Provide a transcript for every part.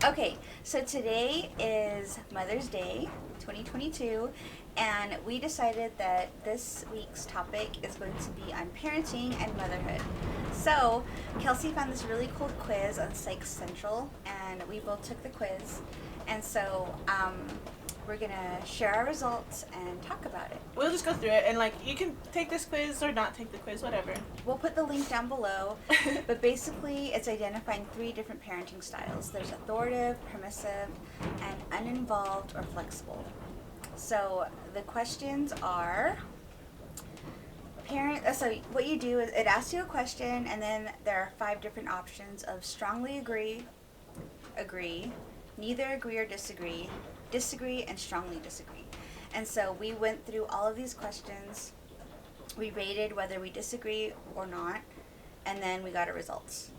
Okay, so today is Mother's Day, 2022, and we decided that this week's topic is going to be on parenting and motherhood. So, Kelsey found this really cool quiz on Psych Central, and we both took the quiz. And so, we're going to share our results and talk about it. We'll just go through it, and you can take this quiz or not take the quiz, whatever. We'll put the link down below, but basically it's identifying 3 different parenting styles. There's authoritative, permissive, and uninvolved or flexible. So the questions are, so what you do is it asks you a question, and then there are 5 different options of strongly agree, neither agree or disagree, and strongly disagree. And so we went through all of these questions. We rated whether we disagree or not, and then we got our results.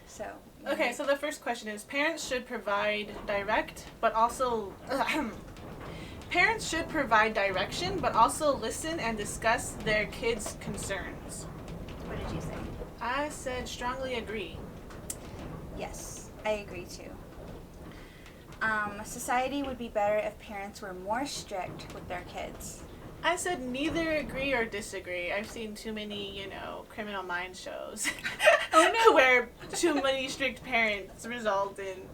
So. Okay, so the first question is, parents should provide parents should provide direction, but also listen and discuss their kids' concerns. What did you say? I said strongly agree. Yes, I agree too. Society would be better if parents were more strict with their kids. I said neither agree or disagree. I've seen too many, Criminal Minds shows. Oh no! Where too many strict parents result in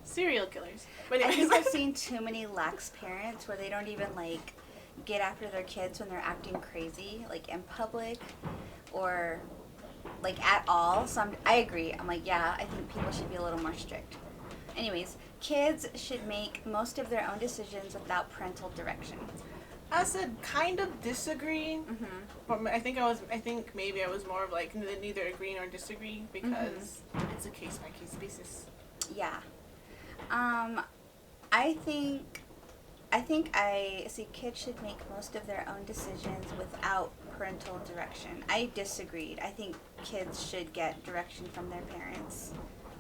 serial killers. But I anyways. think I've seen too many lax parents where they don't even get after their kids when they're acting crazy, in public or at all. So I agree. I'm yeah, I think people should be a little more strict. Anyways, kids should make most of their own decisions without parental direction. I said kind of disagree, but I think maybe I was more of neither agree nor disagree because it's a case by case basis. Yeah. I think I see kids should make most of their own decisions without parental direction. I disagreed. I think kids should get direction from their parents,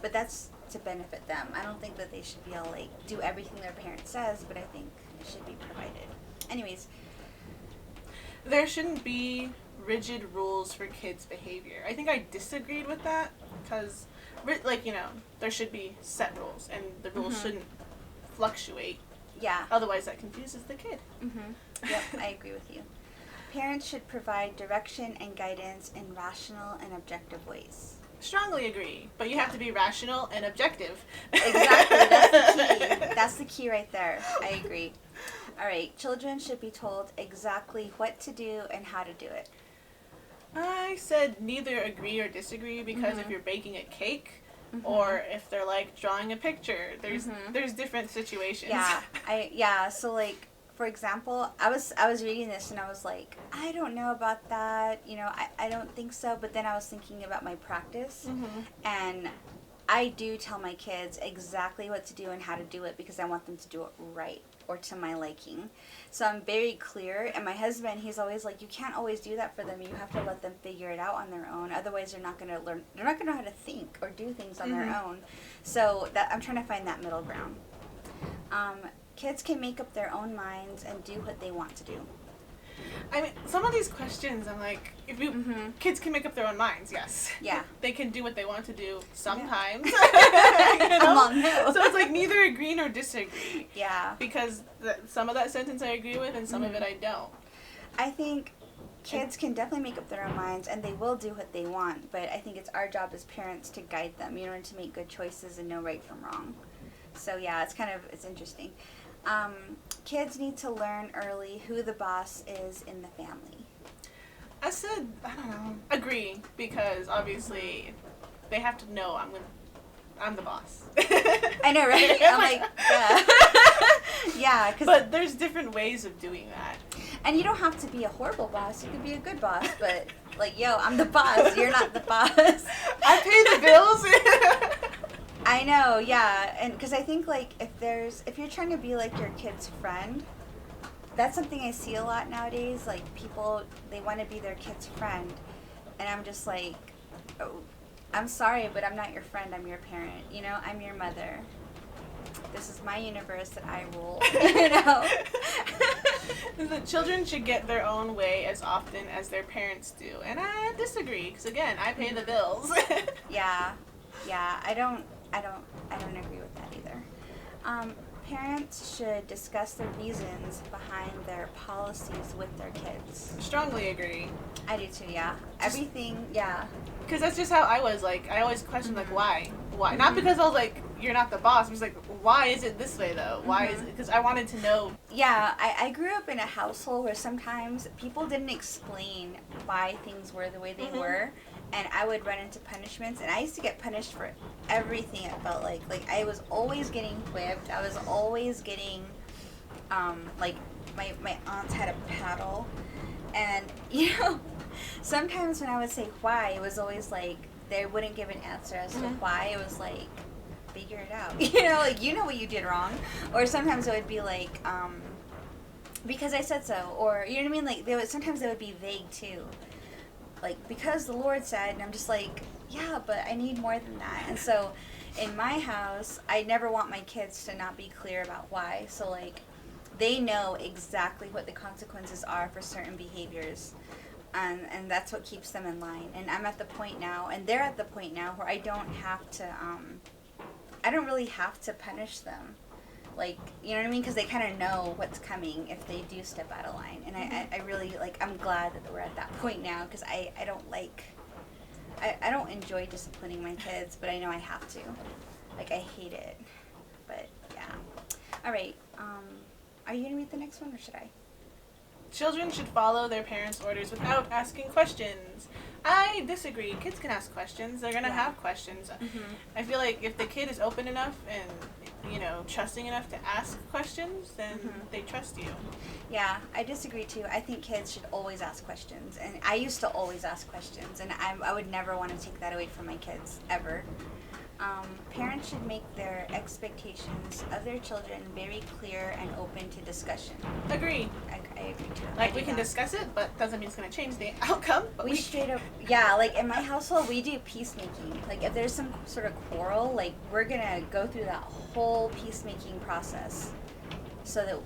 but that's to benefit them. I don't think that they should be able to do everything their parent says, but I think it should be provided. Anyways. There shouldn't be rigid rules for kids' behavior. I think I disagreed with that because, there should be set rules and the rules shouldn't fluctuate. Yeah. Otherwise that confuses the kid. Yep, I agree with you. Parents should provide direction and guidance in rational and objective ways. Strongly agree, but you have to be rational and objective. Exactly, that's the key. That's the key right there. I agree. All right, children should be told exactly what to do and how to do it. I said neither agree or disagree because if you're baking a cake or if they're drawing a picture, there's different situations. Yeah. So for example, I was reading this and I was I don't know about that. I don't think so. But then I was thinking about my practice, and I do tell my kids exactly what to do and how to do it because I want them to do it right or to my liking. So I'm very clear. And my husband, he's always you can't always do that for them. You have to let them figure it out on their own. Otherwise, they're not going to learn. They're not going to know how to think or do things on their own. So I'm trying to find that middle ground. Kids can make up their own minds and do what they want to do. I mean, some of these questions, I'm kids can make up their own minds, yes. Yeah. They can do what they want to do sometimes. Yeah. So it's neither agree nor disagree. Yeah. Because some of that sentence I agree with and some of it I don't. I think kids can definitely make up their own minds and they will do what they want, but I think it's our job as parents to guide them, and to make good choices and know right from wrong. So yeah, it's interesting. Kids need to learn early who the boss is in the family. I said, I don't know, agree, because obviously they have to know I'm the boss. I know, right? I'm yeah. But there's different ways of doing that. And you don't have to be a horrible boss. You could be a good boss, but yo, I'm the boss. You're not the boss. I pay the bills. I know, yeah, and because I think if you're trying to be your kid's friend, that's something I see a lot nowadays. People, they want to be their kid's friend, and I'm just oh, I'm sorry, but I'm not your friend. I'm your parent. I'm your mother. This is my universe that I rule. The children should get their own way as often as their parents do, and I disagree because again, I pay the bills. Yeah, I don't. I don't agree with that either. Parents should discuss the reasons behind their policies with their kids. Strongly agree. I do too, yeah. Everything, yeah. Because that's just how I was. Like, I always questioned, like, why? Why? Not because I was like, you're not the boss. I was like, why is it this way, though? Why is it? Because I wanted to know. Yeah, I grew up in a household where sometimes people didn't explain why things were the way they were. And I would run into punishments. And I used to get punished for everything, it felt like. Like, I was always getting whipped. I was always getting, like, my aunts had a paddle. And, you know, sometimes when I would say why, it was always like, they wouldn't give an answer as to why. It was like, figure it out. You know, like, you know what you did wrong. Or sometimes it would be like, because I said so. Or, you know what I mean? Like, sometimes they would be vague, too. Like, because the Lord said, and I'm just like, yeah, but I need more than that. And so, in my house, I never want my kids to not be clear about why. So, like, they know exactly what the consequences are for certain behaviors. And that's what keeps them in line. And I'm at the point now, and they're at the point now where I don't have to, I don't really have to punish them. Like, you know what I mean? Because they kind of know what's coming if they do step out of line. And I really, like, I'm glad that we're at that point now, because I don't like, I don't enjoy disciplining my kids, but I know I have to. Like, I hate it. But, yeah. All right. Are you going to read the next one, or should I? Children should follow their parents' orders without asking questions. I disagree. Kids can ask questions. They're going to have questions. I feel like if the kid is open enough and, you know, trusting enough to ask questions, then they trust you. Yeah, I disagree too. I think kids should always ask questions. And I used to always ask questions. And I would never want to take that away from my kids, ever. Parents should make their expectations of their children very clear and open to discussion. Agree. I agree too. Like, we can discuss it, but doesn't mean it's going to change the outcome. But we straight up, yeah, like in my household, we do peacemaking. Like, if there's some sort of quarrel, like, we're going to go through that whole peacemaking process so that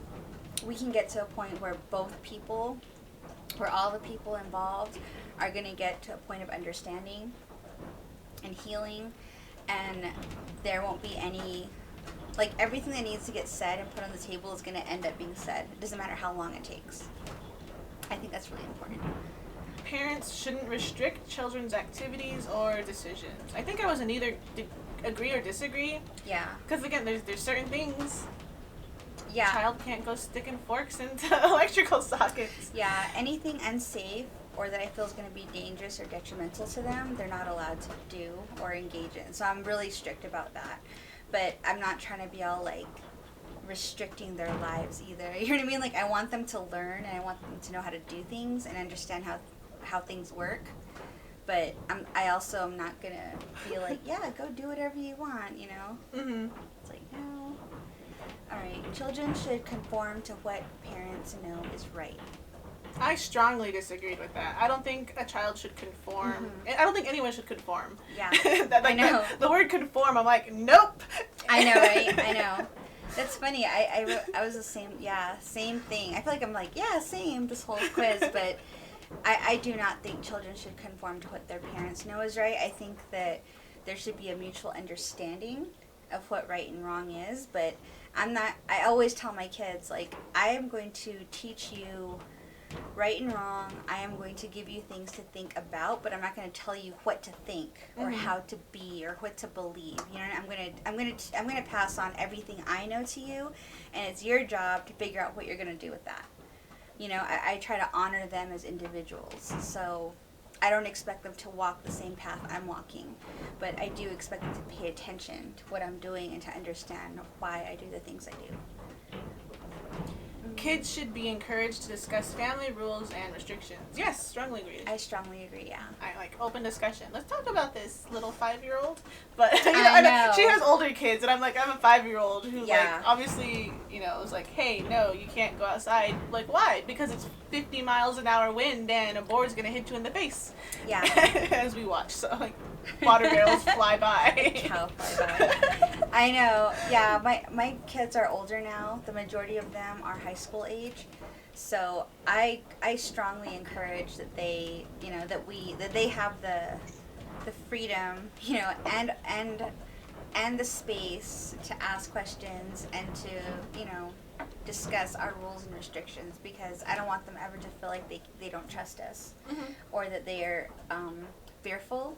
we can get to a point where both people, where all the people involved are going to get to a point of understanding and healing. And there won't be any, like, everything that needs to get said and put on the table is going to end up being said. It doesn't matter how long it takes. I think that's really important. Parents shouldn't restrict children's activities or decisions. I think I was in either agree or disagree. Yeah. Because, again, there's certain things. Yeah. Child can't go sticking forks into electrical sockets. Yeah, anything unsafe or that I feel is going to be dangerous or detrimental to them, they're not allowed to do or engage in. So I'm really strict about that. But I'm not trying to be all, like, restricting their lives either. You know what I mean? Like, I want them to learn and I want them to know how to do things and understand how things work. But I also am not going to be like, yeah, go do whatever you want, you know? It's like, no. All right. Children should conform to what parents know is right. I strongly disagreed with that. I don't think a child should conform. I don't think anyone should conform. Yeah, I know. The word conform, I'm like, nope. I know, right? I know. That's funny. I was the same, same thing. I feel like I'm like, yeah, same, this whole quiz, but I do not think children should conform to what their parents know is right. I think that there should be a mutual understanding of what right and wrong is, but I always tell my kids, like, I am going to teach you right and wrong. I am going to give you things to think about, but I'm not going to tell you what to think or how to be or what to believe. You know, I'm going to pass on everything I know to you, and it's your job to figure out what you're going to do with that. You know, I try to honor them as individuals. So I don't expect them to walk the same path I'm walking, but I do expect them to pay attention to what I'm doing and to understand why I do the things I do. Kids should be encouraged to discuss family rules and restrictions. Yes, strongly agree. I strongly agree, yeah. I like open discussion. Let's talk about this little 5-year-old. But I know. She has older kids, and I'm like, I'm a 5-year-old who, like, Yeah. obviously, you know, is like, hey, no, you can't go outside. Like, why? Because it's 50 miles an hour wind, and a board's gonna hit you in the face. Yeah. As we watch, so like, water barrels fly by. Cow fly by. I know. Yeah, my kids are older now. The majority of them are high school age. So I strongly encourage that they, you know, that they have the freedom, you know, and and the space to ask questions and to, you know, discuss our rules and restrictions, because I don't want them ever to feel like they don't trust us, or that they are fearful,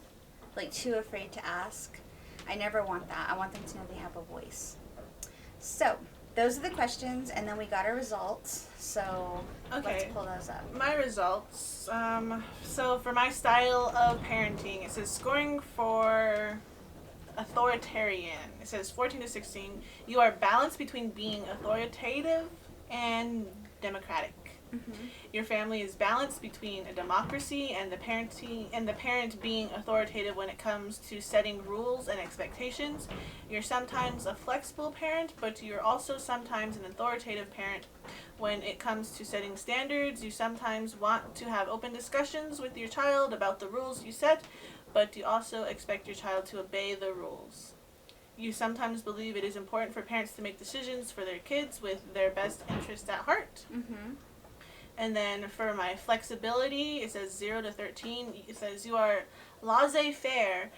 like too afraid to ask. I never want that. I want them to know they have a voice. So those are the questions, and then we got our results. So let's pull those up. My results. So for my style of parenting, it says scoring for authoritarian. It says 14 to 16. You are balanced between being authoritative and democratic. Your family is balanced between a democracy and the parent being authoritative when it comes to setting rules and expectations. You're sometimes a flexible parent, but you're also sometimes an authoritative parent when it comes to setting standards. You sometimes want to have open discussions with your child about the rules you set, but you also expect your child to obey the rules. You sometimes believe it is important for parents to make decisions for their kids with their best interests at heart. And then for my flexibility, it says 0 to 13. It says you are laissez-faire.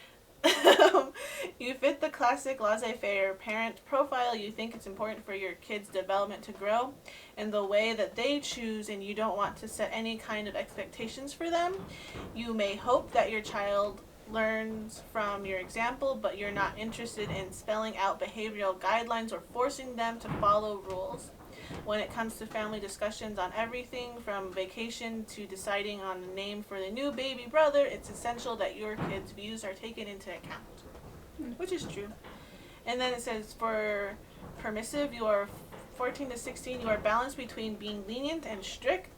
You fit the classic laissez-faire parent profile. You think it's important for your kids' development to grow in the way that they choose, and you don't want to set any kind of expectations for them. You may hope that your child learns from your example, but you're not interested in spelling out behavioral guidelines or forcing them to follow rules. When it comes to family discussions on everything from vacation to deciding on the name for the new baby brother, it's essential that your kids' views are taken into account, which is true. And then it says for permissive, you are 14 to 16, you are balanced between being lenient and strict.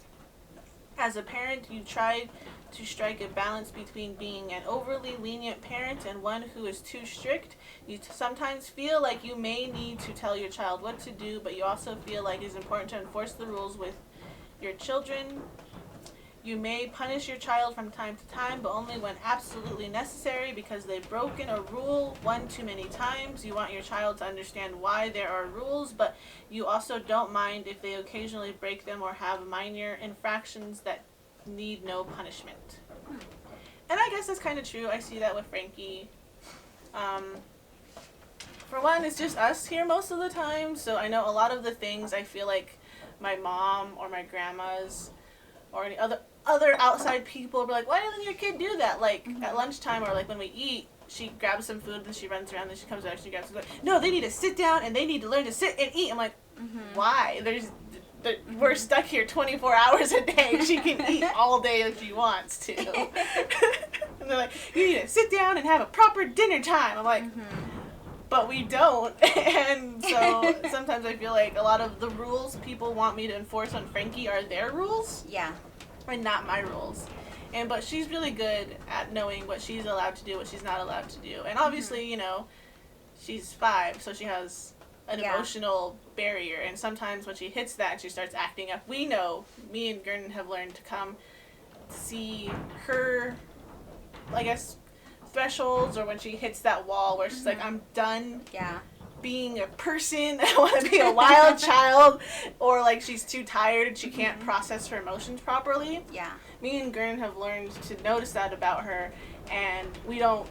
As a parent, you try to strike a balance between being an overly lenient parent and one who is too strict. You sometimes feel like you may need to tell your child what to do, but you also feel like it's important to enforce the rules with your children. You may punish your child from time to time, but only when absolutely necessary because they've broken a rule one too many times. You want your child to understand why there are rules, but you also don't mind if they occasionally break them or have minor infractions that need no punishment. And I guess that's kind of true. I see that with Frankie. For one, it's just us here most of the time, so I know a lot of the things I feel like my mom or my grandmas or any other outside people were like, why doesn't your kid do that? Like at lunchtime or like when we eat, she grabs some food and she runs around and she comes back and she grabs some food. No, they need to sit down and they need to learn to sit and eat. I'm like, why? We're stuck here 24 hours a day. She can eat all day if she wants to. And they're like, you need to sit down and have a proper dinner time. I'm like, but we don't. And so sometimes I feel like a lot of the rules people want me to enforce on Frankie are their rules. Yeah. And not my rules. But she's really good at knowing what she's allowed to do, what she's not allowed to do. And obviously, you know, she's 5, so she has an emotional barrier. And sometimes when she hits that and she starts acting up, we know, me and Gurnan have learned to come see her, I guess, thresholds, or when she hits that wall where she's like, I'm done being a person, I want to be a wild child, or like she's too tired and she can't process her emotions properly. Yeah. Me and Gurnan have learned to notice that about her, and we don't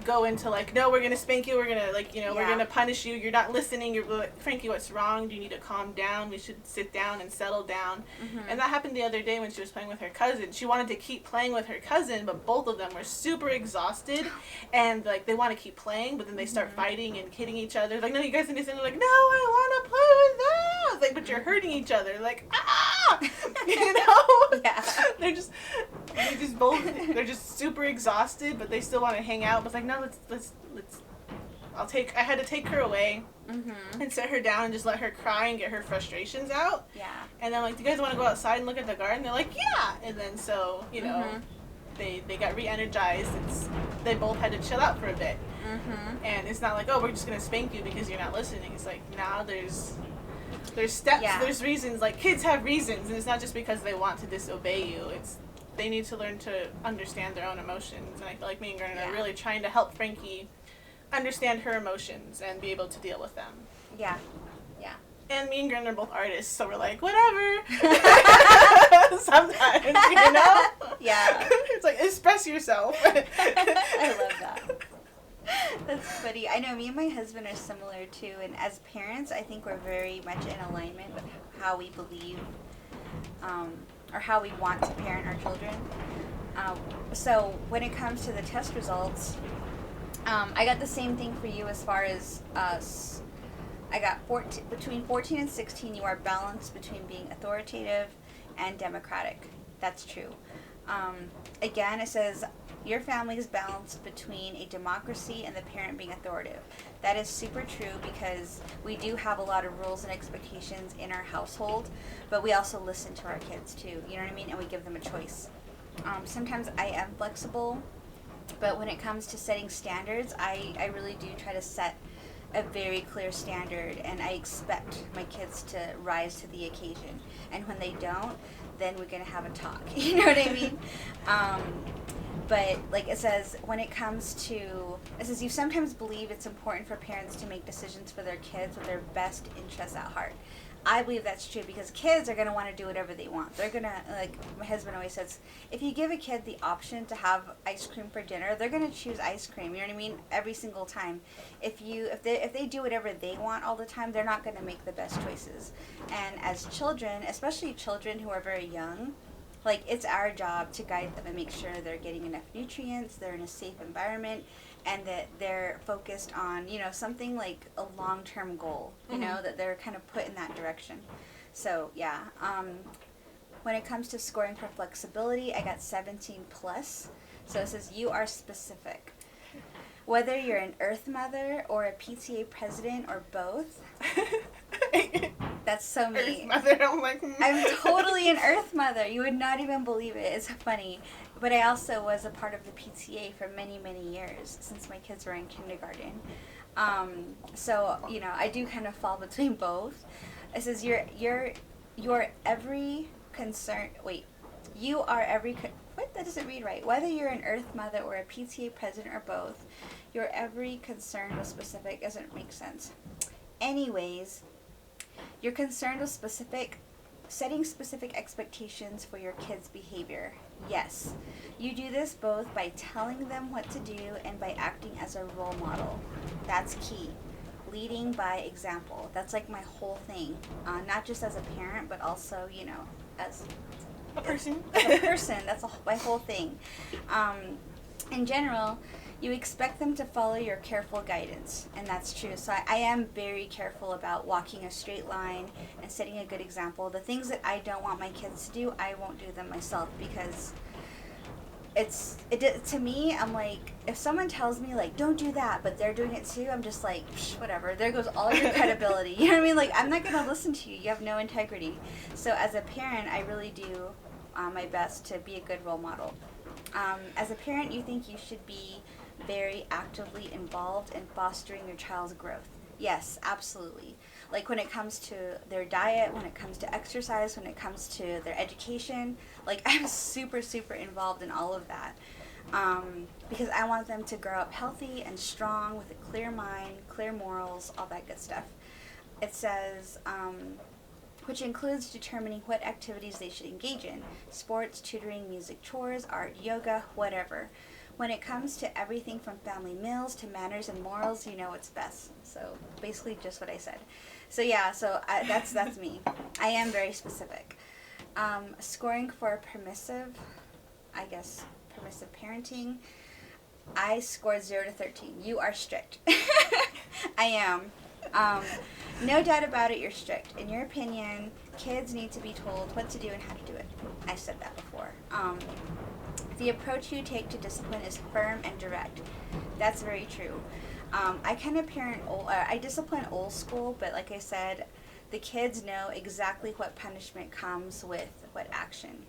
go into like, no, we're gonna spank you, we're gonna like, you know, we're gonna punish you, you're not listening, you're like, Frankie, what's wrong? Do you need to calm down? We should sit down and settle down. And that happened the other day when she was playing with her cousin. She wanted to keep playing with her cousin, but both of them were super exhausted, and like they want to keep playing, but then they start fighting and hitting each other. Like, no, you guys need to sit. They're like, no, I want to play with them. Like, but you're hurting each other. Like, ah, you know? They're just super exhausted, but they still want to hang out. But it's like, no, let's I had to take her away and sit her down and just let her cry and get her frustrations out. Yeah. And then, like, do you guys want to go outside and look at the garden? They're like, yeah. And then so, you know, they got re-energized. They both had to chill out for a bit. And it's not like, oh, we're just going to spank you because you're not listening. It's like, nah, there's steps, there's reasons. Like, kids have reasons, and it's not just because they want to disobey you. It's they need to learn to understand their own emotions. And I feel like me and Gurnan are really trying to help Frankie understand her emotions and be able to deal with them. Yeah. Yeah. And me and Gurnan are both artists, so we're like, whatever. Sometimes, you know? Yeah. It's like, express yourself. I love that. That's funny. I know me and my husband are similar too, and as parents, I think we're very much in alignment with how we believe, or how we want to parent our children. So when it comes to the test results, I got the same thing for you as far as us. I got between 14 and 16, you are balanced between being authoritative and democratic. That's true. Again, it says your family is balanced between a democracy and the parent being authoritative. That is super true because we do have a lot of rules and expectations in our household, but we also listen to our kids too, you know what I mean? And we give them a choice. Sometimes I am flexible, but when it comes to setting standards, I really do try to set a very clear standard, and I expect my kids to rise to the occasion. And when they don't, then we're going to have a talk. You know what I mean? But like it says, when it comes to, it says you sometimes believe it's important for parents to make decisions for their kids with their best interests at heart. I believe that's true because kids are going to want to do whatever they want. They're going to, like my husband always says, if you give a kid the option to have ice cream for dinner, they're going to choose ice cream. You know what I mean? Every single time. If they do whatever they want all the time, they're not going to make the best choices. And as children, especially children who are very young, like it's our job to guide them and make sure they're getting enough nutrients, they're in a safe environment, and that they're focused on, you know, something like a long-term goal, you know, that they're kind of put in that direction. So, yeah. When it comes to scoring for flexibility, I got 17 plus. So it says you are specific. Whether you're an Earth Mother or a PTA president or both. That's so me. Earth Mother, I'm like... I'm totally an Earth Mother. You would not even believe it. It's funny. But I also was a part of the PTA for many, many years, since my kids were in kindergarten. So, you know, I do kind of fall between both. It says you're every concern... Wait. You are every... What? That doesn't read right. Whether you're an Earth Mother or a PTA president or both, your every concern was specific. Doesn't make sense. Anyways, you're concerned with setting specific expectations for your kids' behavior. Yes. You do this both by telling them what to do and by acting as a role model. That's key. Leading by example. That's like my whole thing. Not just as a parent, but also, you know, as a person. As a person. That's my whole thing. In general, you expect them to follow your careful guidance, and that's true. So I am very careful about walking a straight line and setting a good example. The things that I don't want my kids to do, I won't do them myself because to me, I'm like, if someone tells me, like, don't do that, but they're doing it too, I'm just like, whatever. There goes all your credibility. You know what I mean? Like, I'm not going to listen to you. You have no integrity. So as a parent, I really do my best to be a good role model. As a parent, you think you should be very actively involved in fostering your child's growth. Yes, absolutely. Like when it comes to their diet, when it comes to exercise, when it comes to their education, like I'm super, super involved in all of that. Because I want them to grow up healthy and strong with a clear mind, clear morals, all that good stuff. It says, which includes determining what activities they should engage in. Sports, tutoring, music, chores, art, yoga, whatever. When it comes to everything from family meals to manners and morals, you know what's best. So basically just what I said. So yeah, that's me. I am very specific. Scoring for permissive parenting, I scored 0 to 13. You are strict. I am. No doubt about it, you're strict. In your opinion, kids need to be told what to do and how to do it. I said that before. The approach you take to discipline is firm and direct. That's very true. I kind of I discipline old school, but like I said, the kids know exactly what punishment comes with what action.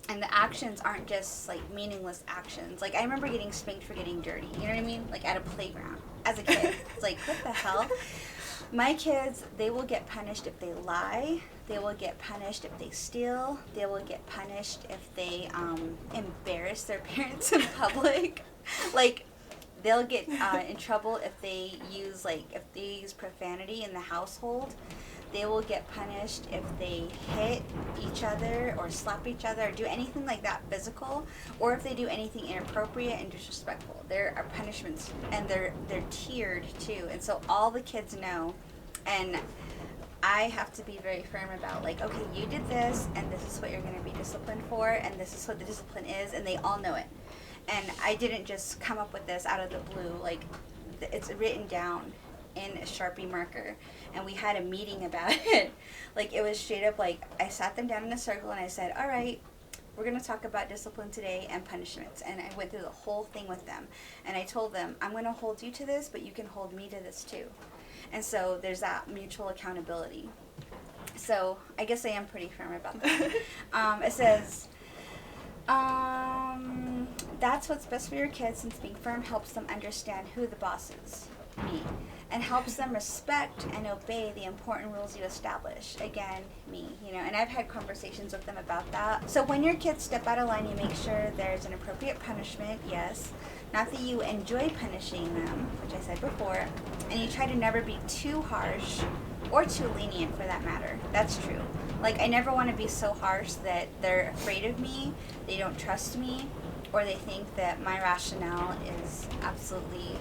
And the actions aren't just like meaningless actions. Like I remember getting spanked for getting dirty. You know what I mean? Like at a playground as a kid. It's like, what the hell? My kids, they will get punished if they lie. They will get punished if they steal. They will get punished if they embarrass their parents in public. Like, they'll get in trouble if they use profanity in the household. they will get punished if they hit each other or slap each other or do anything like that physical, or if they do anything inappropriate and disrespectful. There are punishments, and they're tiered too. And so all the kids know, and I have to be very firm about, like, okay, you did this, and this is what you're going to be disciplined for, and this is what the discipline is, and they all know it. And I didn't just come up with this out of the blue. Like, it's written down in a Sharpie marker, and we had a meeting about it. Like, it was straight up, like, I sat them down in a circle, and I said, all right, we're going to talk about discipline today and punishments. And I went through the whole thing with them. And I told them, I'm going to hold you to this, but you can hold me to this too. And so there's that mutual accountability. So I guess I am pretty firm about that. It says, that's what's best for your kids, since being firm helps them understand who the boss is, me, and helps them respect and obey the important rules you establish. Again, me, and I've had conversations with them about that. So when your kids step out of line, you make sure there's an appropriate punishment, yes. Not that you enjoy punishing them, which I said before, and you try to never be too harsh or too lenient for that matter. That's true. Like, I never want to be so harsh that they're afraid of me, they don't trust me, or they think that my rationale is absolutely,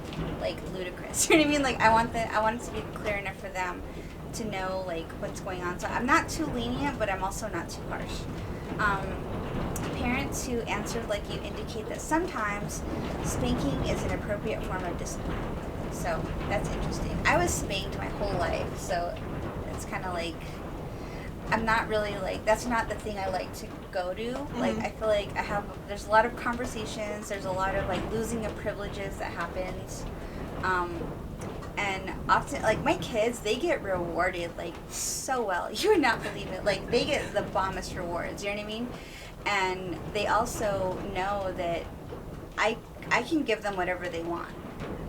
like, ludicrous. You know what I mean? Like, I want it to be clear enough for them to know, like, what's going on. So I'm not too lenient, but I'm also not too harsh. Parents who answered like you indicate that sometimes spanking is an appropriate form of discipline. So that's interesting. I was spanked my whole life, so it's kind of like, I'm not really like, that's not the thing I like to go to. Mm-hmm. Like, I feel like there's a lot of conversations, there's a lot of, like, losing of privileges that happens. And often, like, my kids, they get rewarded, like, so well. You would not believe it. Like, they get the bombest rewards, you know what I mean? And they also know that I can give them whatever they want,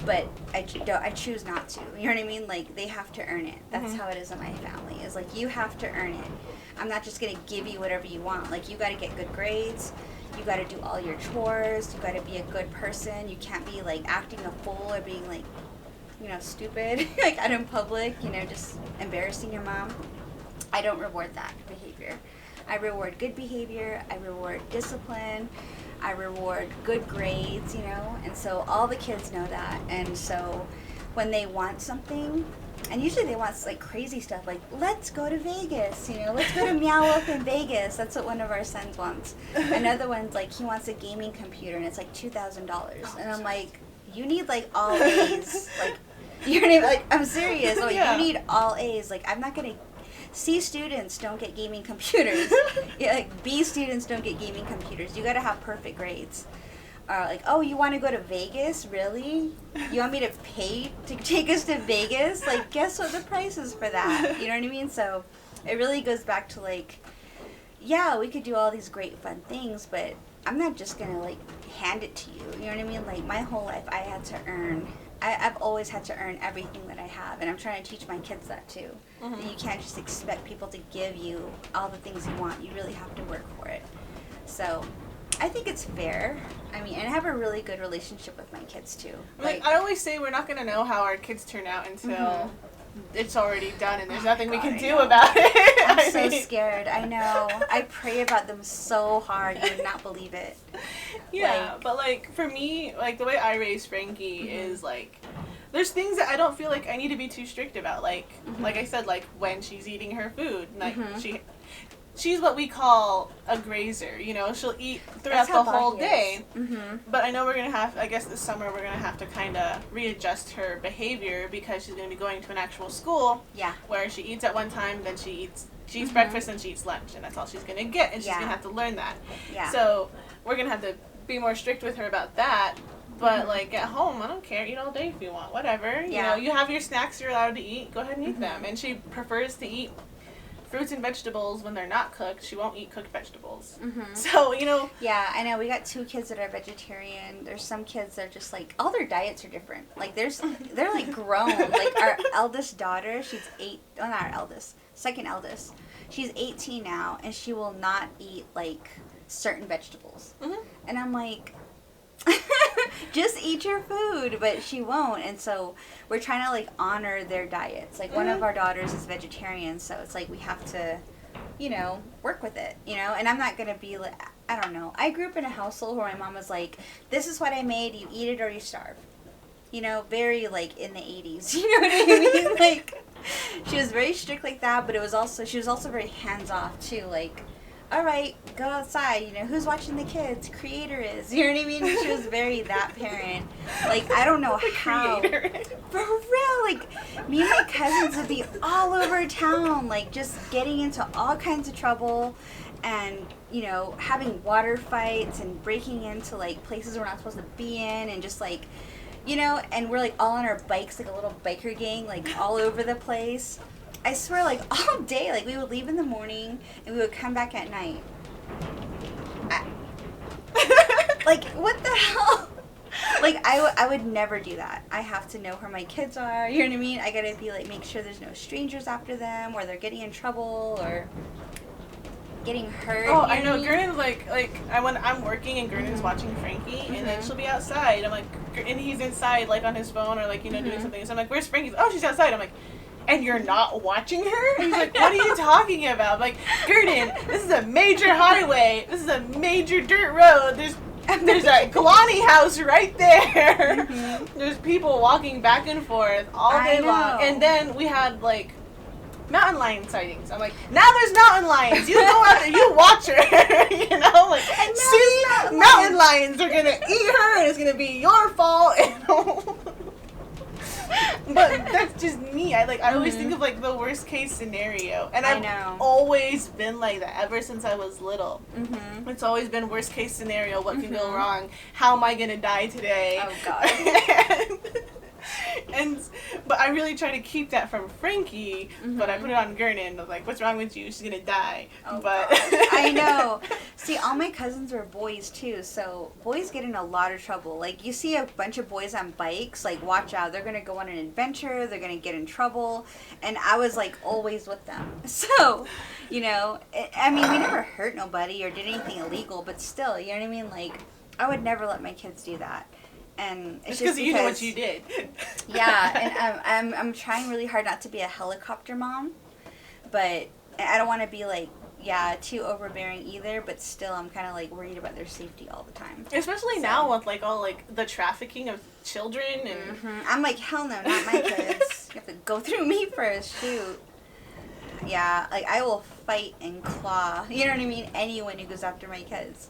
but I choose not to. You know what I mean? Like, they have to earn it. That's how it is in my family. It's like, you have to earn it. I'm not just going to give you whatever you want. Like, you got to get good grades. You got to do all your chores. You got to be a good person. You can't be, like, acting a fool or being, like, stupid, like, out in public, just embarrassing your mom. I don't reward that behavior. I reward good behavior. I reward discipline. I reward good grades, and so all the kids know that. And so when they want something, and usually they want, like, crazy stuff, like, let's go to Vegas, let's go to Meow Up in Vegas. That's what one of our sons wants. Another one's like, he wants a gaming computer, and it's like $2,000. And I'm like, you need, like, all A's. Like, you know what I mean? Like, I'm serious. Like, you need all A's. Like, I'm not going to... C students don't get gaming computers. Like, B students don't get gaming computers. You got to have perfect grades. Like, oh, you want to go to Vegas? Really? You want me to pay to take us to Vegas? Like, guess what the price is for that? You know what I mean? So it really goes back to, like, yeah, we could do all these great fun things, but I'm not just going to, like, hand it to you. You know what I mean? Like, my whole life I had to earn. I've always had to earn everything that I have, and I'm trying to teach my kids that too. And you can't just expect people to give you all the things you want. You really have to work for it. So I think it's fair. I mean, and I have a really good relationship with my kids too. Like, I always say we're not going to know how our kids turn out until it's already done and there's nothing we can do about it. I'm so scared. I know. I pray about them so hard. You would not believe it. Yeah, like, but, like, for me, like, the way I raise Frankie is, like, there's things that I don't feel like I need to be too strict about. Like, like I said, like, when she's eating her food, like, she's what we call a grazer, she'll eat throughout the whole day. But I know we're going to have, I guess this summer we're going to have to kind of readjust her behavior because she's going to be going to an actual school where she eats at one time, then she eats breakfast and she eats lunch, and that's all she's going to get, and she's going to have to learn that. So we're going to have to be more strict with her about that. But, like, at home, I don't care. Eat all day if you want. Whatever. You know, you have your snacks you're allowed to eat. Go ahead and eat them. And she prefers to eat fruits and vegetables when they're not cooked. She won't eat cooked vegetables. So, Yeah, I know. We got 2 kids that are vegetarian. There's some kids that are just, like, all their diets are different. Like, they're, like, grown. Like, our eldest daughter, she's 8. Oh, not our eldest. Second eldest. She's 18 now, and she will not eat, like, certain vegetables. And I'm like... just eat your food, but she won't. And so we're trying to like honor their diets. Like one of our daughters is vegetarian, so it's like we have to, you know, work with it, you know. And I'm not gonna be like, I don't know. I grew up in a household where my mom was like, this is what I made, you eat it or you starve. You know, very like in the 80s, you know what I mean? Like, she was very strict like that, but she was also very hands off too. Like, all right, go outside. You know, who's watching the kids? Creator is. You know what I mean? She was very that parent. Like, I don't know how. For real, like, me and my cousins would be all over town, like, just getting into all kinds of trouble and, you know, having water fights and breaking into, like, places we're not supposed to be in and just, like, you know, and we're, like, all on our bikes, like a little biker gang, like, all over the place. I swear, like, all day, like, we would leave in the morning, and we would come back at night. Like, what the hell? Like, I would never do that. I have to know where my kids are, you know what I mean? I gotta be, like, make sure there's no strangers after them, or they're getting in trouble, or getting hurt. Oh, I know. Gernon's when I'm working and Gernon's watching Frankie, and then she'll be outside. I'm like, and he's inside, like, on his phone, or, like, you know, doing something. So I'm like, where's Frankie? Oh, she's outside. I'm like, and you're not watching her? He's like, what are you talking about? I'm like, Gernon, this is a major highway. This is a major dirt road. There's a Kalani house right there. There's people walking back and forth all day long. And then we had, like, mountain lion sightings. I'm like, now there's mountain lions. You go out there, you watch her. You know, like, see, mountain lions are going to eat her, and it's going to be your fault. But that's just me. I always think of, like, the worst case scenario. And I've always been like that ever since I was little. It's always been worst case scenario. What can go wrong? How am I going to die today? Oh, God. But I really try to keep that from Frankie, but I put it on Gernon. I was like, what's wrong with you? She's going to die. Oh, but I know. See, all my cousins were boys, too, so boys get in a lot of trouble. Like, you see a bunch of boys on bikes, like, watch out. They're going to go on an adventure. They're going to get in trouble. And I was, like, always with them. So, you know, I mean, we never hurt nobody or did anything illegal, but still, you know what I mean? Like, I would never let my kids do that. And it's just because you know what you did. Yeah, and I'm trying really hard not to be a helicopter mom, but I don't want to be like, too overbearing either, but still I'm kind of like worried about their safety all the time. Especially now with like all like the trafficking of children and I'm like, hell no, not my kids. You have to go through me first, shoot. Yeah, like I will fight and claw, you know what I mean, anyone who goes after my kids.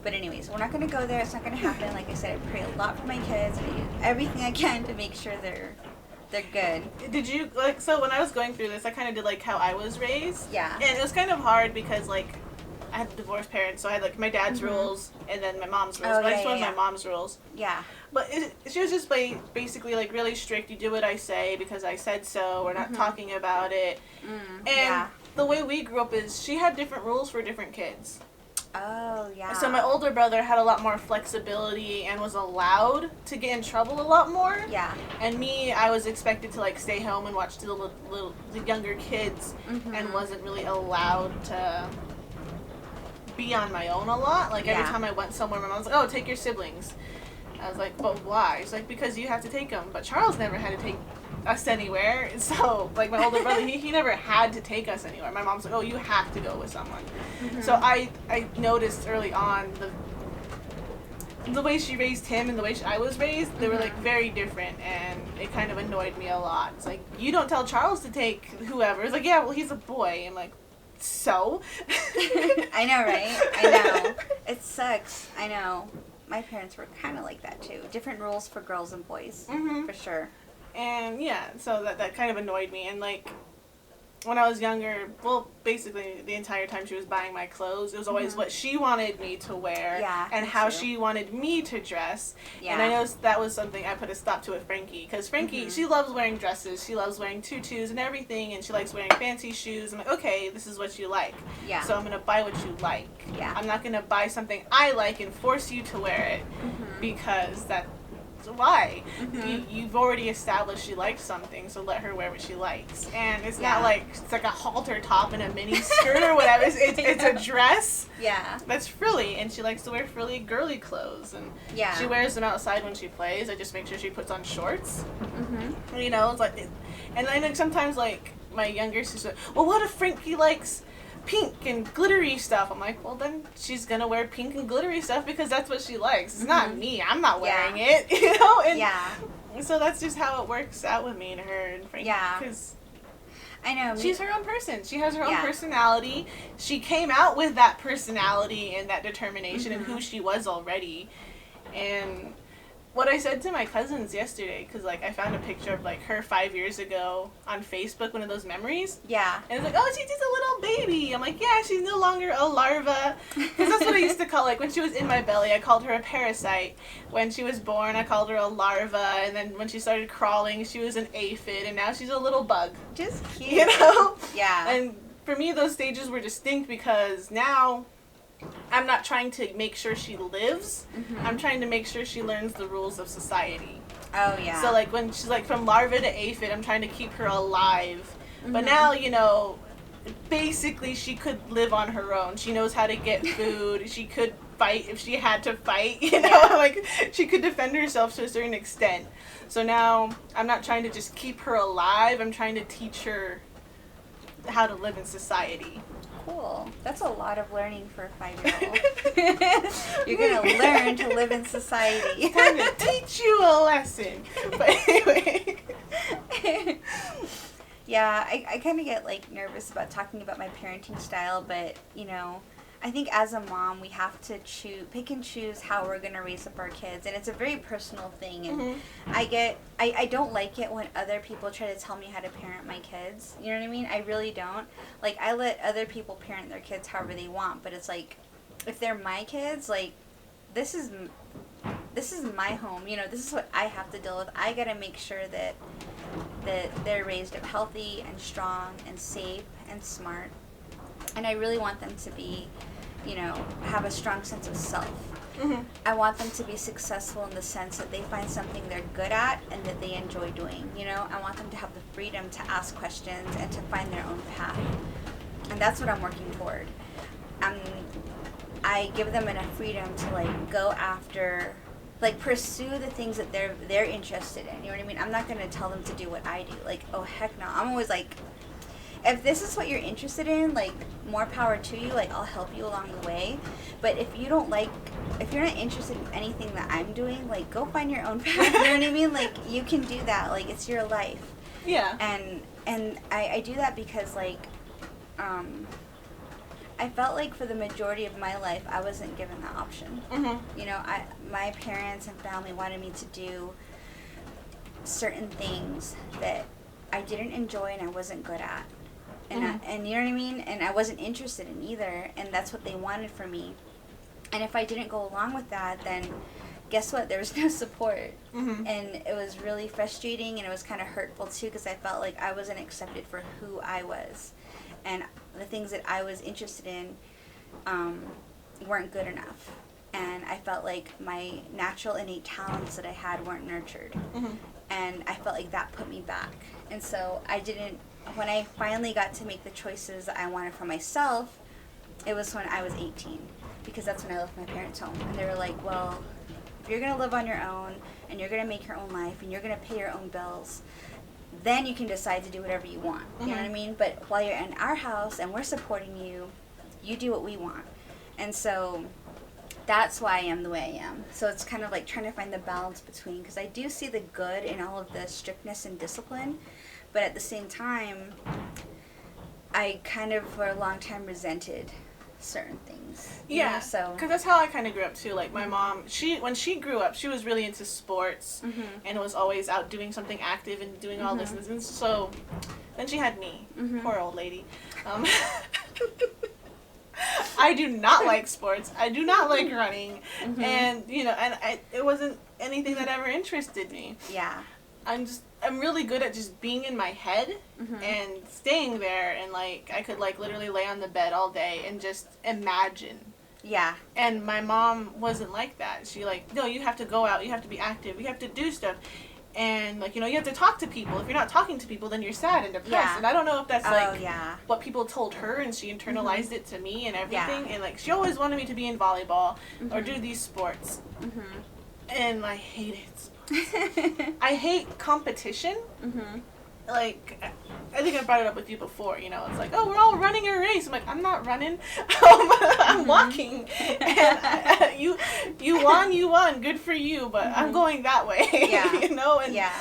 But anyways, we're not going to go there. It's not going to happen. Like I said, I pray a lot for my kids. I do everything I can to make sure they're good. Did you, like, so when I was going through this, I kind of did, like, how I was raised. Yeah. And it was kind of hard because, like, I had divorced parents, so I had, like, my dad's rules and then my mom's rules. But I just wanted my mom's rules. Yeah. But she was just, basically, like, really strict. You do what I say because I said so. We're not talking about it. And the way we grew up is she had different rules for different kids. Oh, yeah. So my older brother had a lot more flexibility and was allowed to get in trouble a lot more. Yeah. And me, I was expected to, like, stay home and watch the younger kids and wasn't really allowed to be on my own a lot. Like, every time I went somewhere, my mom was like, oh, take your siblings. I was like, but why? She's like, because you have to take them. But Charles never had to take us anywhere. So, like, my older brother, he never had to take us anywhere. My mom's like, oh, you have to go with someone. So I noticed early on the way she raised him and the way I was raised, they were, like, very different, and it kind of annoyed me a lot. It's like, you don't tell Charles to take whoever. It's like, yeah, well, he's a boy. I'm like, so? I know, right? I know. It sucks. I know. My parents were kind of like that, too. Different rules for girls and boys, for sure. And, yeah, so that kind of annoyed me. And, like, when I was younger, well, basically the entire time she was buying my clothes, it was always what she wanted me to wear and how she wanted me to dress. Yeah. And I noticed that was something I put a stop to with Frankie. Because Frankie, she loves wearing dresses. She loves wearing tutus and everything. And she likes wearing fancy shoes. I'm like, okay, this is what you like. Yeah. So I'm going to buy what you like. Yeah. I'm not going to buy something I like and force you to wear it because So why? Mm-hmm. You've already established she likes something, so let her wear what she likes. And it's Yeah. not like it's like a halter top and a mini skirt or whatever. It's a dress. Yeah. That's frilly, and she likes to wear frilly girly clothes, and Yeah. she wears them outside when she plays. I just make sure she puts on shorts. Mm-hmm. You know, it's like, and I know sometimes like my younger sister, well, what if Frankie likes pink and glittery stuff? I'm like, well, then she's gonna wear pink and glittery stuff because that's what she likes. It's not me. I'm not wearing it, you know? And yeah. so that's just how it works out with me and her and Frankie. Yeah. Because I know. she's her own person. She has her own Yeah. personality. She came out with that personality and that determination and who she was already. And what I said to my cousins yesterday, because like I found a picture of like her 5 years ago on Facebook, one of those memories. Yeah. And it's like, oh, she's just a little baby. I'm like, yeah, she's no longer a larva. Because that's what I used to call, like, when she was in my belly, I called her a parasite. When she was born, I called her a larva. And then when she started crawling, she was an aphid. And now she's a little bug. Just cute. You know? Yeah. And for me, those stages were distinct because now I'm not trying to make sure she lives. Mm-hmm. I'm trying to make sure she learns the rules of society. Oh, yeah. So, like, when she's, like, from larva to aphid, I'm trying to keep her alive. But Mhm. now, you know, basically she could live on her own. She knows how to get food. She could fight if she had to fight, you know? Yeah. Like, she could defend herself to a certain extent. So now I'm not trying to just keep her alive. I'm trying to teach her how to live in society. Cool. That's a lot of learning for a 5-year-old. You're going to learn to live in society. It's time to teach you a lesson. But anyway. Yeah, I kind of get, like, nervous about talking about my parenting style, but, you know, I think as a mom, we have to pick and choose how we're going to raise up our kids, and it's a very personal thing, and I don't like it when other people try to tell me how to parent my kids, you know what I mean? I really don't. Like, I let other people parent their kids however they want, but it's like, if they're my kids, like, this is my home, you know, this is what I have to deal with. I got to make sure that they're raised up healthy and strong and safe and smart, and I really want them to be, you know, have a strong sense of self. Mm-hmm. I want them to be successful in the sense that they find something they're good at and that they enjoy doing, you know? I want them to have the freedom to ask questions and to find their own path. And that's what I'm working toward. I give them enough freedom to, like, go after, like, pursue the things that they're interested in, you know what I mean? I'm not going to tell them to do what I do. Like, oh, heck no. I'm always like, if this is what you're interested in, like, more power to you. Like, I'll help you along the way. But if you're not interested in anything that I'm doing, like, go find your own path. You know what I mean? Like, you can do that. Like, it's your life. Yeah. And I do that because, like, I felt like for the majority of my life, I wasn't given that option. Mm-hmm. You know, my parents and family wanted me to do certain things that I didn't enjoy and I wasn't good at. And, and you know what I mean? And I wasn't interested in either, and that's what they wanted from me. And if I didn't go along with that, then guess what? There was no support. Mm-hmm. And it was really frustrating, and it was kind of hurtful, too, because I felt like I wasn't accepted for who I was. And the things that I was interested in weren't good enough. And I felt like my natural innate talents that I had weren't nurtured. Mm-hmm. And I felt like that put me back. And so when I finally got to make the choices that I wanted for myself, it was when I was 18. Because that's when I left my parents' home. And they were like, well, if you're going to live on your own, and you're going to make your own life, and you're going to pay your own bills, then you can decide to do whatever you want. You know what I mean? But while you're in our house and we're supporting you, you do what we want. And so that's why I am the way I am. So it's kind of like trying to find the balance between, because I do see the good in all of the strictness and discipline, but at the same time, I kind of for a long time resented certain things. Yeah, know? So because that's how I kind of grew up too. Like my mom, when she grew up, she was really into sports and was always out doing something active and doing all this. And so then she had me, poor old lady. I do not like sports. I do not like running, and it wasn't anything that ever interested me. Yeah. I'm really good at just being in my head and staying there, and like I could like literally lay on the bed all day and just imagine Yeah. And my mom wasn't like that. She like, no, you have to go out, you have to be active, you have to do stuff. And like, you know, you have to talk to people. If you're not talking to people, then you're sad and depressed. Yeah. And I don't know if that's like yeah. what people told her, and she internalized it to me and everything. Yeah. And like, she always wanted me to be in volleyball or Mhm. do these sports. Mhm. And I hated sports. I hate competition. Mhm. Like, I think I brought it up with you before, you know, it's like, oh, we're all running a race. I'm like, I'm not running. I'm walking. And you won, good for you, but I'm going that way. Yeah. You know? And, yeah.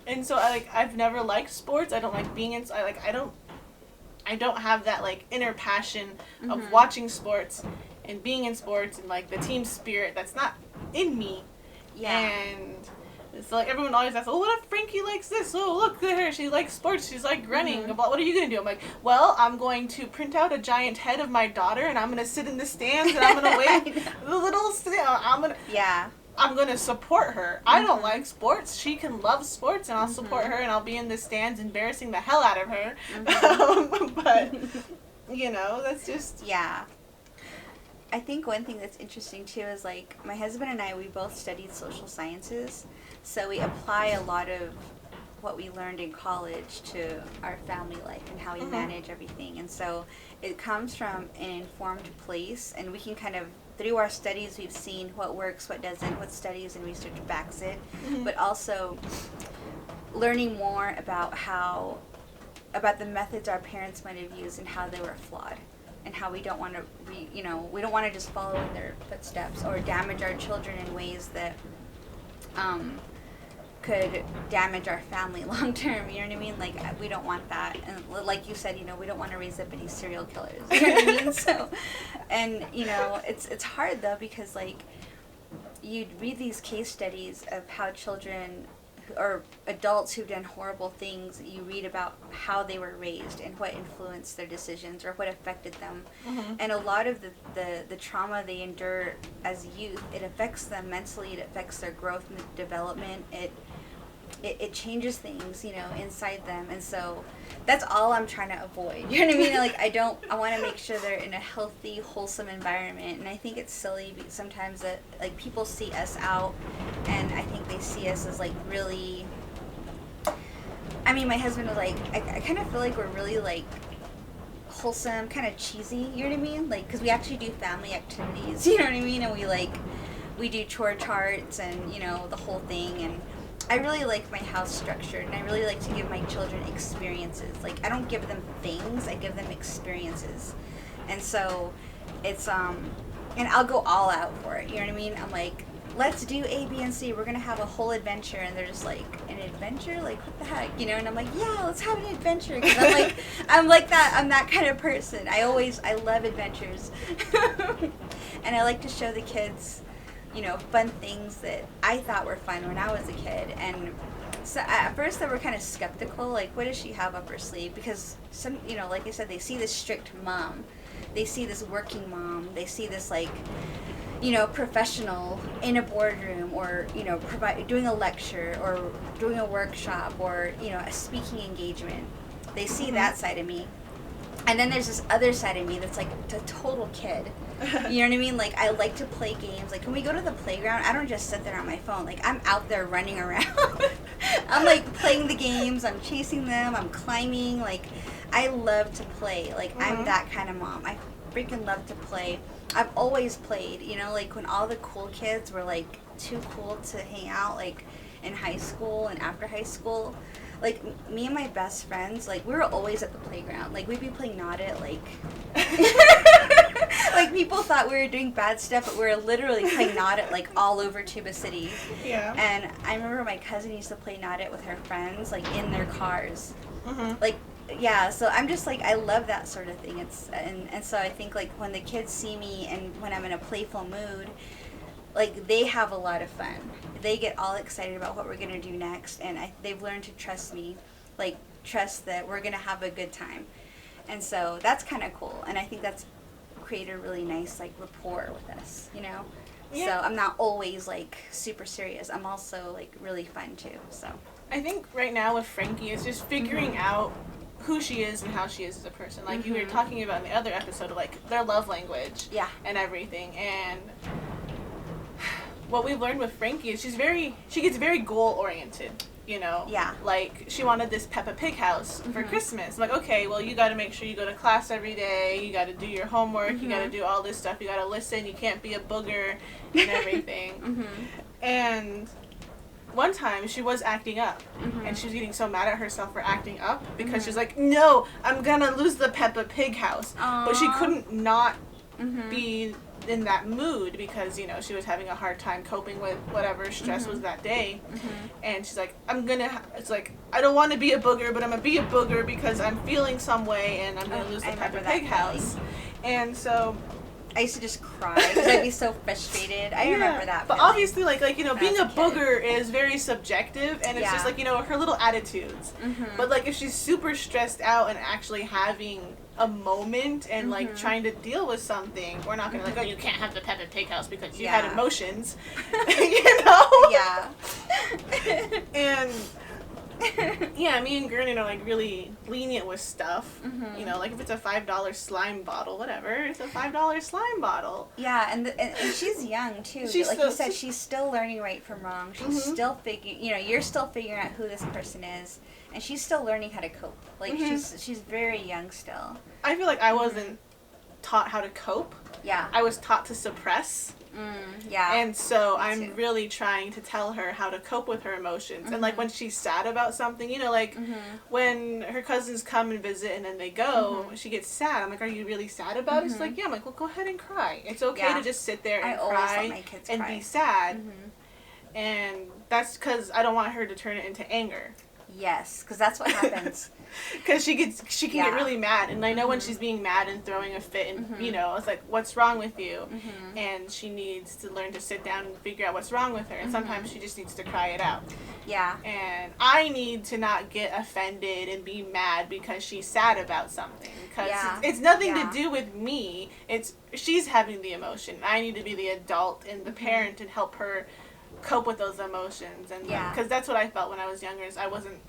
and so I've never liked sports. I don't like being in, I don't have that like inner passion of watching sports and being in sports and like the team spirit. That's not in me. Yeah. And it's like everyone always asks, oh, what if Frankie likes this? Oh, look at her. She likes sports. She's like running. What are you going to do? I'm like, well, I'm going to print out a giant head of my daughter, and I'm going to sit in the stands, and I'm going to wave the little stand. I'm going to support her. I don't like sports. She can love sports, and I'll support her, and I'll be in the stands embarrassing the hell out of her. But, you know, that's just... Yeah. I think one thing that's interesting, too, is, like, my husband and I, we both studied social sciences, so we apply a lot of what we learned in college to our family life and how we manage everything. And so it comes from an informed place, and we can kind of, through our studies, we've seen what works, what doesn't, what studies and research backs it, but also learning more about about the methods our parents might have used and how they were flawed. And how we don't want to, we don't want to just follow in their footsteps or damage our children in ways that could damage our family long term. You know what I mean? Like, we don't want that. And like you said, we don't want to raise up any serial killers. You know what I mean? So, and it's hard though, because like you'd read these case studies of how children or adults who've done horrible things, you read about how they were raised and what influenced their decisions or what affected them. And a lot of the trauma they endure as youth, it affects them mentally, it affects their growth and development, it changes things, inside them. And so that's all I'm trying to avoid. You know what I mean? Like, I want to make sure they're in a healthy, wholesome environment. And I think it's silly sometimes that, like, people see us out, and I think they see us as, like, really, I mean, my husband was like, I kind of feel like we're really, like, wholesome, kind of cheesy, you know what I mean? Like, because we actually do family activities, you know what I mean? And we do chore charts and, the whole thing. And I really like my house structured, and I really like to give my children experiences. Like, I don't give them things, I give them experiences. And so it's, and I'll go all out for it, you know what I mean? I'm like, let's do A, B, and C. We're going to have a whole adventure. And they're just like, an adventure? Like, what the heck? And I'm like, yeah, let's have an adventure. Because I'm like that. I'm that kind of person. I love adventures. And I like to show the kids, fun things that I thought were fun when I was a kid. And so at first they were kind of skeptical, like, what does she have up her sleeve? Because some, like I said, they see this strict mom. They see this working mom. They see this, like, professional in a boardroom, or, doing a lecture or doing a workshop, or, a speaking engagement. They see that side of me. And then there's this other side of me that's like a total kid. You know what I mean? Like, I like to play games. Like, when we go to the playground, I don't just sit there on my phone. Like, I'm out there running around. I'm, like, playing the games. I'm chasing them. I'm climbing. Like, I love to play. Like, I'm that kind of mom. I freaking love to play. I've always played, like, when all the cool kids were, like, too cool to hang out, like, in high school and after high school. Like, me and my best friends, like, we were always at the playground. Like, we'd be playing Not It, like... like, people thought we were doing bad stuff, but we were literally playing Not It, like, all over Tuba City. Yeah. And I remember my cousin used to play Not It with her friends, like, in their cars. Like, yeah, so I'm just, like, I love that sort of thing. And so I think, like, when the kids see me and when I'm in a playful mood, like, they have a lot of fun. They get all excited about what we're going to do next, and they've learned to trust me, like, trust that we're going to have a good time. And so that's kind of cool, and I think that's created a really nice, like, rapport with us, Yeah. So I'm not always, like, super serious. I'm also, like, really fun, too, so. I think right now with Frankie, it's just figuring out who she is and how she is as a person. Like you were talking about in the other episode, like their love language, and everything. And what we've learned with Frankie is she gets very goal oriented. You know, like she wanted this Peppa Pig house for Christmas. I'm like, okay, well, you got to make sure you go to class every day. You got to do your homework. You got to do all this stuff. You got to listen. You can't be a booger and everything. And one time she was acting up, and she was getting so mad at herself for acting up because she's like, no, I'm gonna lose the Peppa Pig house. But she couldn't not be in that mood because, you know, she was having a hard time coping with whatever stress was that day. And she's like, it's like, I don't want to be a booger, but I'm gonna be a booger because I'm feeling some way and I'm gonna lose the Peppa Pig house. And so I used to just cry because I'd be so frustrated. I remember that. But obviously, like you know, being a booger is very subjective, and it's just like, you know, her little attitudes. But like if she's super stressed out and actually having a moment and like trying to deal with something, we're not gonna like, oh, you can't have the Peppa Pig house because you had emotions, you know? Yeah. And yeah, me and Gurnan are like really lenient with stuff. You know, like if it's a $5 slime bottle, whatever, it's a $5 slime bottle. Yeah, and she's young too. She's like you said, she's still learning right from wrong. She's still figuring. You know, you're still figuring out who this person is, and she's still learning how to cope. Like she's very young still. I feel like I wasn't taught how to cope. Yeah. I was taught to suppress. Yeah. And so I'm really trying to tell her how to cope with her emotions. And like when she's sad about something, you know, like when her cousins come and visit and then they go, she gets sad. I'm like, are you really sad about it? She's like, yeah. I'm like, well, go ahead and cry. It's okay to just sit there and cry and be sad. And that's because I don't want her to turn it into anger. Yes, because that's what happens. Because she can get really mad, and I know when she's being mad and throwing a fit, and you know, it's like, what's wrong with you? And she needs to learn to sit down and figure out what's wrong with her, and sometimes she just needs to cry it out. Yeah. And I need to not get offended and be mad because she's sad about something, because it's nothing to do with me. She's having the emotion. I need to be the adult and the parent and help her cope with those emotions. And because that's what I felt when I was younger, is I wasn't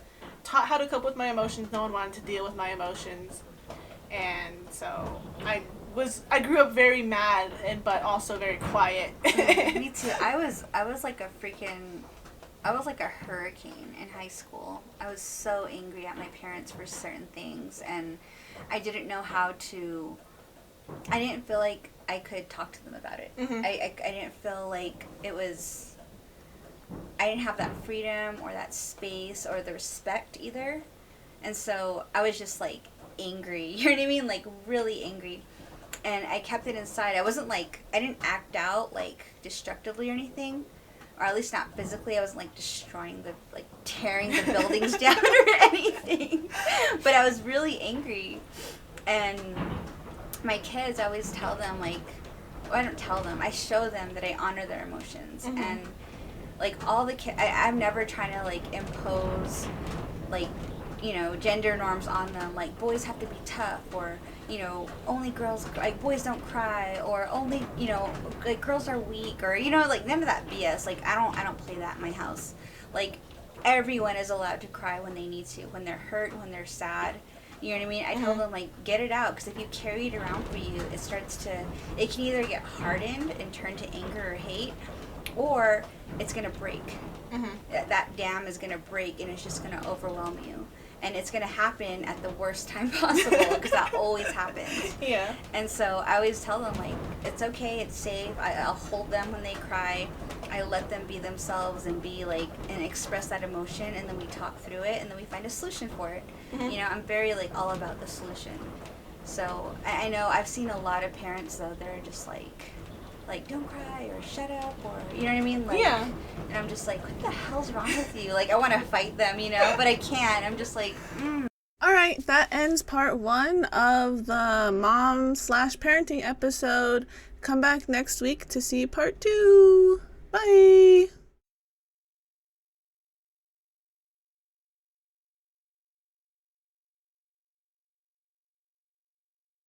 taught how to cope with my emotions. No one wanted to deal with my emotions, and so I grew up very mad but also very quiet. Me too. I was like a hurricane in high school. I was so angry at my parents for certain things, and I didn't know how to. I didn't feel like I could talk to them about it. I didn't feel like it was. I didn't have that freedom or that space or the respect either. And so I was just like angry. You know what I mean? Like really angry. And I kept it inside. I didn't act out like destructively or anything. Or at least not physically. I wasn't like tearing the buildings down or anything. But I was really angry. And my kids, I always tell them I don't tell them. I show them that I honor their emotions. And like all the kids, I'm never trying to like impose like, you know, gender norms on them. Like boys have to be tough, or, you know, only girls, like boys don't cry, or only, you know, like girls are weak, or, you know, like none of that BS. Like I don't play that in my house. Like everyone is allowed to cry when they need to, when they're hurt, when they're sad. You know what I mean? I tell them, like, get it out, because if you carry it around for you, it can either get hardened and turn to anger or hate, or it's going to break. That dam is going to break, and it's just going to overwhelm you. And it's going to happen at the worst time possible, because that always happens. Yeah. And so I always tell them, like, it's okay, it's safe. I'll hold them when they cry. I let them be themselves and be, like, and express that emotion, and then we talk through it, and then we find a solution for it. You know, I'm very, like, all about the solution. So I know I've seen a lot of parents, though, they're just, like, don't cry, or shut up, or, you know what I mean? Like, and I'm just like, what the hell's wrong with you? Like, I want to fight them, you know, but I can't. I'm just like, Alright, that ends part 1 of the mom/parenting episode. Come back next week to see part 2. Bye!